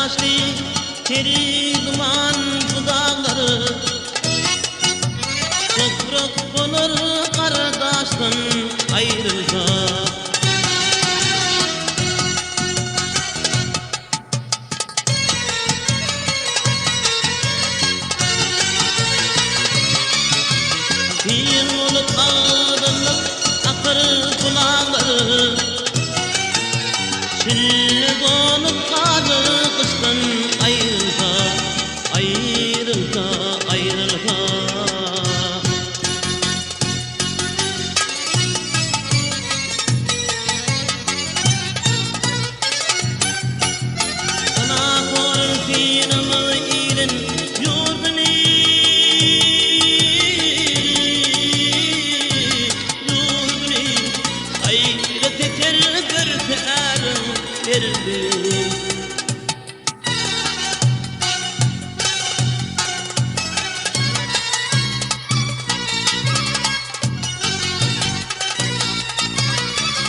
kaşlı teri duman dudakları toprak olur kardeşten ayrılsa bir olup aldınlık akır kulağları çille donup karı kıştan ayrılsa ayrılsa ayrılsa sana kol finamı irin yurdunu ayret eter görterim verdim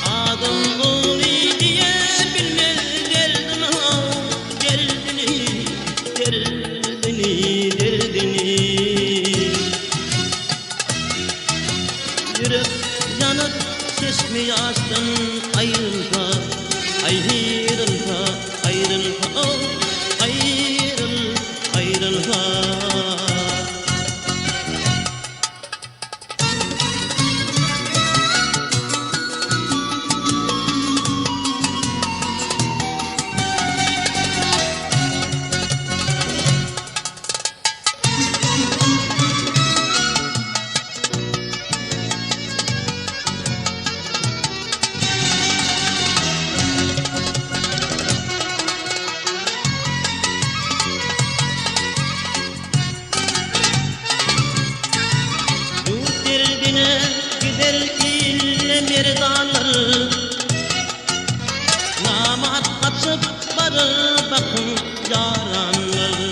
adım ol diye bilmez derdini yürek yanıp çeşme yaştan ayrılsa ayrılsa ayrılsa oh ayrılsa gider ille merdanları namat kaçıp varır bakın yaranları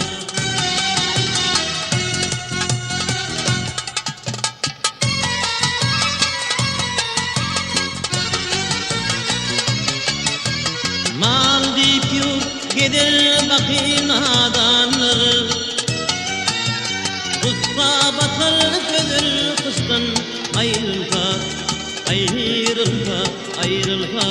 mal deyip yurt gider bakın nadanları Kutba batır gözür kıştan ayrılsa ayrılsa ayrılsa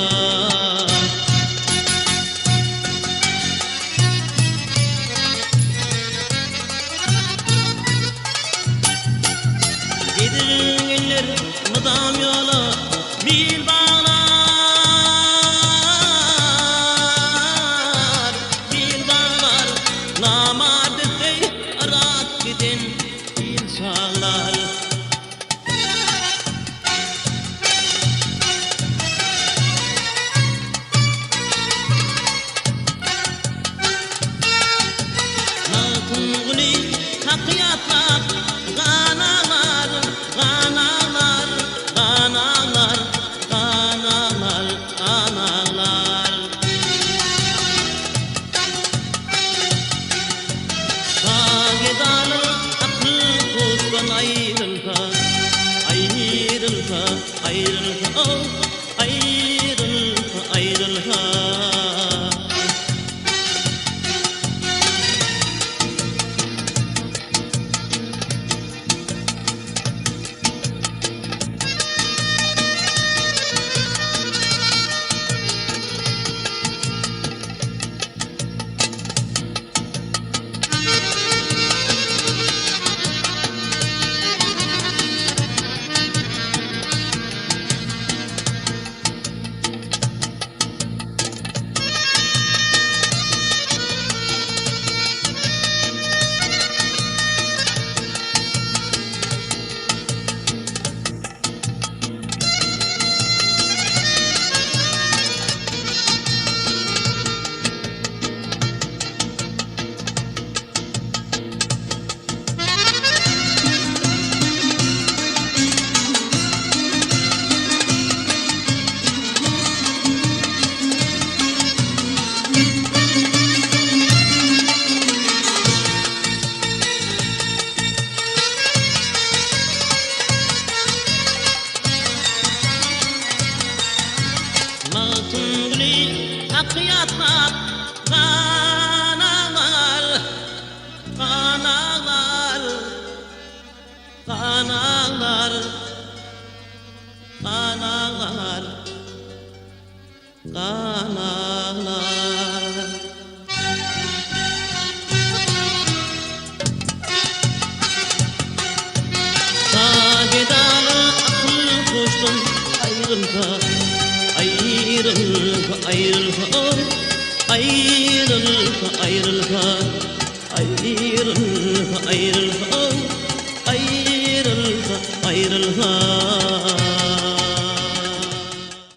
gidirin eller mıdam yola bir bağlar namard ey arat gidin insanlar Nakunguli hakiyatlar ganalar ganalar ganalar ganalar ganalar Sagedanın akıl kuştan ayrılsa ayrılsa ayrılsa oh ayrılsa ayrılsa ayrılma, ayrılma, ayrılma, ayrılma.